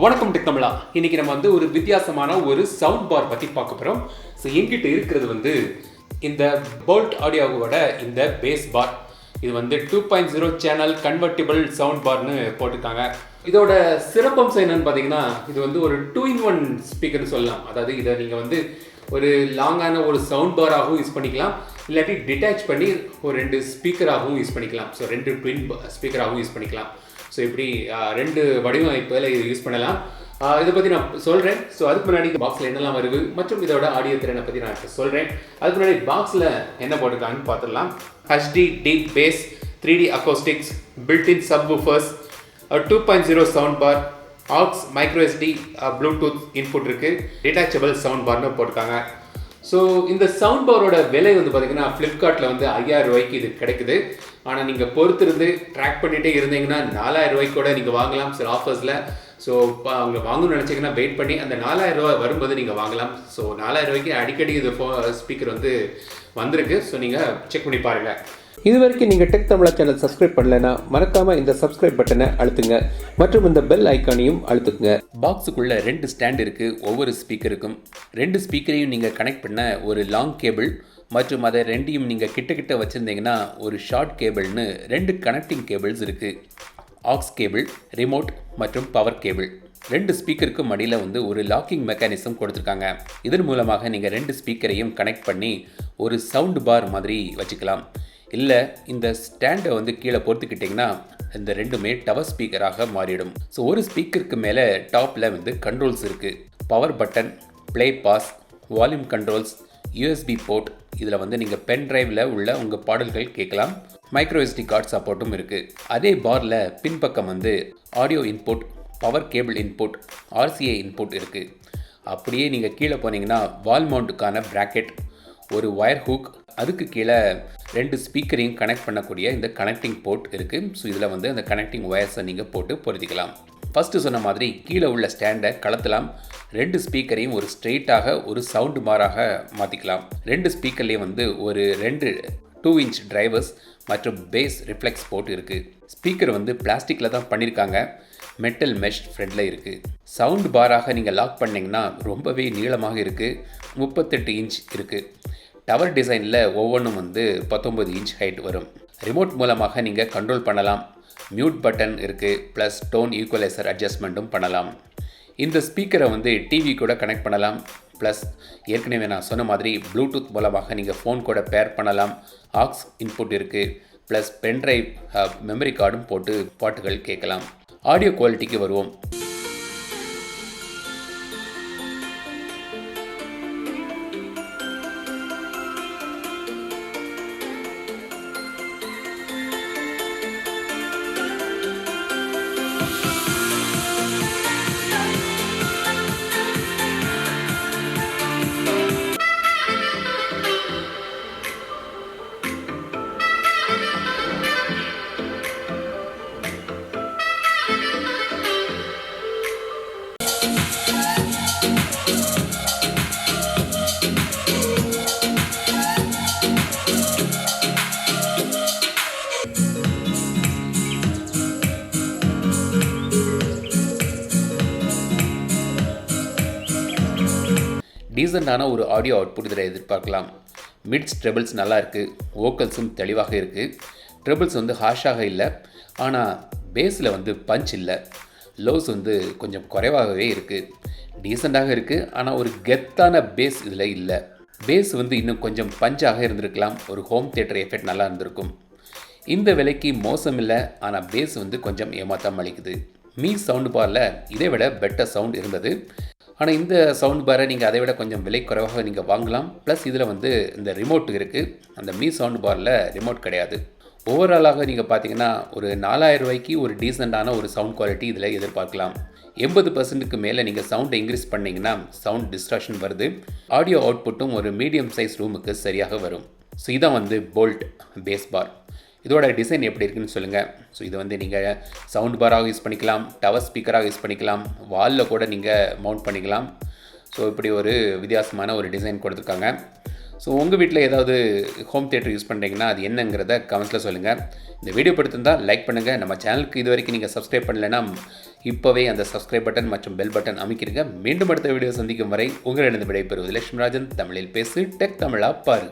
வணக்கம் டெக்னமிழா. இன்னைக்கு நம்ம வந்து ஒரு வித்தியாசமான ஒரு சவுண்ட் பார் பற்றி பார்க்க போகிறோம். ஸோ என்கிட்ட இருக்கிறது வந்து இந்த போல்ட் ஆடியோவோட இந்த பேஸ் பார். இது வந்து 2.0 சேனல் கன்வெர்டிபிள் சவுண்ட் பார்னு போட்டிருக்காங்க. இதோட சிறப்பம்சம் என்னன்னு பார்த்தீங்கன்னா, இது வந்து ஒரு 2-in-1 ஸ்பீக்கர்னு சொல்லலாம். அதாவது இதை நீங்கள் வந்து ஒரு லாங்கான ஒரு சவுண்ட் பாராகவும் யூஸ் பண்ணிக்கலாம், இல்லாட்டி டிட்டாச் பண்ணி ஒரு 2 ஸ்பீக்கராகவும் யூஸ் பண்ணிக்கலாம். ஸோ 2 ட்வின் ஸ்பீக்கராகவும் யூஸ் பண்ணிக்கலாம். ஸோ இப்படி 2 வடிவமைப்பில் இது யூஸ் பண்ணலாம். இதை பற்றி நான் சொல்கிறேன். ஸோ அதுக்கு முன்னாடி பாக்ஸில் என்னெல்லாம் வருது மற்றும் இதோட ஆடியோ திறனை பற்றி நான் இப்போ சொல்கிறேன். அதுக்கு முன்னாடி பாக்ஸில் என்ன போட்டிருக்காங்கன்னு பார்த்துடலாம். HD deep bass, 3D acoustics, built-in subwoofers, 2.0 sound bar, aux micro SD Bluetooth input இருக்குது, டிட்டாச்சபிள் சவுண்ட் பார்னு போட்டிருக்காங்க. ஸோ இந்த சவுண்ட் பாரோட விலை வந்து பார்த்தீங்கன்னா ஃப்ளிப்கார்ட்டில் வந்து 5000 ரூபாய்க்கு இது கிடைக்குது. ஆனால் நீங்கள் பொறுத்திருந்து ட்ராக் பண்ணிகிட்டே இருந்தீங்கன்னா 4000 ரூபாய்க்கு கூட நீங்கள் வாங்கலாம் சில ஆஃபர்ஸில். ஸோ அவங்க வாங்கணும்னு நினச்சிங்கன்னா வெயிட் பண்ணி அந்த 4000 ரூபா வரும்போது நீங்கள் வாங்கலாம். ஸோ 4000 ரூபாய்க்கு அடிக்கடி இது ஸ்பீக்கர் வந்து வந்திருக்கு. ஸோ நீங்கள் செக் பண்ணி பாருங்கள். இது வரைக்கும் நீங்கள் டெக் தமிழா சேனல் சப்ஸ்கிரைப் பண்ணலைன்னா மறக்காமல் இந்த சப்ஸ்கிரைப் பட்டனை அழுத்துங்க மற்றும் இந்த பெல் ஐக்கானையும் அழுத்துங்க. பாக்ஸுக்குள்ளே 2 ஸ்டாண்ட் இருக்குது. ஒவ்வொரு ஸ்பீக்கருக்கும் 2 ஸ்பீக்கரையும் நீங்கள் கனெக்ட் பண்ண ஒரு லாங் கேபிள் மற்றும் அதை 2ஐயும் நீங்கள் கிட்ட வச்சுருந்தீங்கன்னா ஒரு ஷார்ட் கேபிள்னு 2 கனெக்டிங் கேபிள்ஸ் இருக்குது. ஆக்ஸ் கேபிள், ரிமோட் மற்றும் பவர் கேபிள். 2 ஸ்பீக்கருக்கும் அடியில் வந்து ஒரு லாக்கிங் மெக்கானிசம் கொடுத்துருக்காங்க. இதன் மூலமாக நீங்கள் 2 ஸ்பீக்கரையும் கனெக்ட் பண்ணி ஒரு சவுண்ட் பார் மாதிரி வச்சுக்கலாம். இல்லை இந்த ஸ்டாண்டை வந்து கீழே பொறுத்துக்கிட்டிங்கன்னா இந்த 2மே டவர் ஸ்பீக்கராக மாறிடும். ஸோ ஒரு ஸ்பீக்கருக்கு மேலே டாப்பில் வந்து கண்ட்ரோல்ஸ் இருக்குது. Power button, play pause, volume controls, USB port. இதில் வந்து நீங்கள் பென் டிரைவில் உள்ள உங்கள் பாடல்கள் கேட்கலாம். மைக்ரோ SD கார்டு சப்போர்ட்டும் இருக்குது. அதே பாரில் பின்பக்கம் வந்து audio input, power cable input, RCA input இருக்குது. அப்படியே நீங்கள் கீழே போனீங்கன்னா வால் மவுண்ட்டுக்கான ப்ராக்கெட், ஒரு ஒயர் ஹூக், அதுக்கு கீழே 2 ஸ்பீக்கரையும் கனெக்ட் பண்ணக்கூடிய இந்த கனெக்டிங் போர்ட் இருக்குது. ஸோ இதில் வந்து அந்த கனெக்டிங் ஒயர்ஸை நீங்கள் போட்டு பொருத்திக்கலாம். ஃபஸ்ட்டு சொன்ன மாதிரி கீழே உள்ள ஸ்டாண்டை கலத்தலாம். 2 ஸ்பீக்கரையும் ஒரு ஸ்ட்ரெயிட்டாக ஒரு சவுண்டு பாராக மாற்றிக்கலாம். 2 ஸ்பீக்கர்லேயும் வந்து ஒரு 2 2-inch டிரைவர்ஸ் மற்றும் பேஸ் ரிஃப்ளெக்ஸ் போர்ட் இருக்குது. ஸ்பீக்கர் வந்து பிளாஸ்டிக்கில் தான் பண்ணியிருக்காங்க. மெட்டல் மெஷ் ஃப்ரண்டில் இருக்குது. சவுண்டு பாராக நீங்கள் லாக் பண்ணிங்கன்னா ரொம்பவே நீளமாக இருக்குது. 38 இன்ச் இருக்குது. டவர் டிசைனில் ஒவ்வொன்றும் வந்து 19 இன்ச் ஹைட் வரும். ரிமோட் மூலமாக நீங்கள் கண்ட்ரோல் பண்ணலாம். மியூட் பட்டன் இருக்குது. ப்ளஸ் டோன் ஈக்குவலைசர் அட்ஜஸ்ட்மெண்ட்டும் பண்ணலாம். இந்த ஸ்பீக்கரை வந்து டிவி கூட கனெக்ட் பண்ணலாம். ப்ளஸ் ஏற்கனவே நான் சொன்ன மாதிரி ப்ளூடூத் மூலமாக நீங்கள் ஃபோன் கூட பேர் பண்ணலாம். ஆக்ஸ் இன்புட் இருக்குது. ப்ளஸ் பென்ட்ரைவ் மெமரி கார்டும் போட்டு பாட்டுகள் கேட்கலாம். ஆடியோ குவாலிட்டிக்கு வருவோம். டீசெண்டான ஒரு ஆடியோ அவுட்புட் இதில் எதிர்பார்க்கலாம். மிட்ஸ் ட்ரெபிள்ஸ் நல்லா இருக்குது. வோக்கல்ஸும் தெளிவாக இருக்குது. ட்ரெபிள்ஸ் வந்து ஹாஷாக இல்லை, ஆனால் பேஸில் வந்து பஞ்ச் இல்லை. லோஸ் வந்து கொஞ்சம் குறைவாகவே இருக்குது. டீசெண்டாக இருக்குது, ஆனால் ஒரு கெத்தான பேஸ் இதில் இல்லை. பேஸ் வந்து இன்னும் கொஞ்சம் பஞ்சாக இருந்திருக்கலாம். ஒரு ஹோம் தியேட்டர் எஃபெக்ட் நல்லா இருந்திருக்கும். இந்த விலைக்கு மோசம் இல்லை, ஆனால் பேஸ் வந்து கொஞ்சம் ஏமாற்றம் அளிக்குது. மீ சவுண்ட் பாரில் இதை விட பெட்டர் சவுண்ட் இருந்தது. ஆனால் இந்த சவுண்ட் பாரை நீங்கள் அதை விட கொஞ்சம் விலை குறைவாக நீங்கள் வாங்கலாம். ப்ளஸ் இதில் வந்து இந்த ரிமோட் இருக்குது. அந்த மீ சவுண்ட் பாரில் ரிமோட் கிடையாது. ஓவராலாக நீங்கள் பார்த்தீங்கன்னா ஒரு 4000 ரூபாய்க்கு ஒரு டீசெண்டான ஒரு சவுண்ட் குவாலிட்டி இதில் எதிர்பார்க்கலாம். 80% மேலே நீங்கள் சவுண்டை இன்க்ரீஸ் பண்ணிங்கன்னா சவுண்ட் டிஸ்ட்ராக்ஷன் வருது. ஆடியோ அவுட்புட்டும் ஒரு மீடியம் சைஸ் ரூமுக்கு சரியாக வரும். ஸோ இதான் வந்து போல்ட் பேஸ் பார். இதோட டிசைன் எப்படி இருக்குன்னு சொல்லுங்கள். ஸோ இது வந்து நீங்கள் சவுண்ட் பாராக யூஸ் பண்ணிக்கலாம், டவர் ஸ்பீக்கராக யூஸ் பண்ணிக்கலாம், வாலில் கூட நீங்கள் மவுண்ட் பண்ணிக்கலாம். ஸோ இப்படி ஒரு வித்தியாசமான ஒரு டிசைன் கொடுத்துருக்காங்க. ஸோ உங்கள் வீட்டில் ஏதாவது ஹோம் தியேட்டர் யூஸ் பண்ணுறீங்கன்னா அது என்னங்கிறத கமெண்ட்ஸில் சொல்லுங்கள். இந்த வீடியோ பிடித்திருந்தால் லைக் பண்ணுங்கள். நம்ம சேனலுக்கு இது வரைக்கும் நீங்கள் சப்ஸ்கிரைப் பண்ணலைன்னா இப்போவே அந்த சப்ஸ்கிரைப் பட்டன் மற்றும் பெல் பட்டன் அமைக்கிறீங்க. மீண்டும் அடுத்த வீடியோ சந்திக்கும் வரை உங்களிடம் விடைபெறுவது லட்சுமிராஜன். தமிழில் பேசு, டெக் தமிழா பாரு.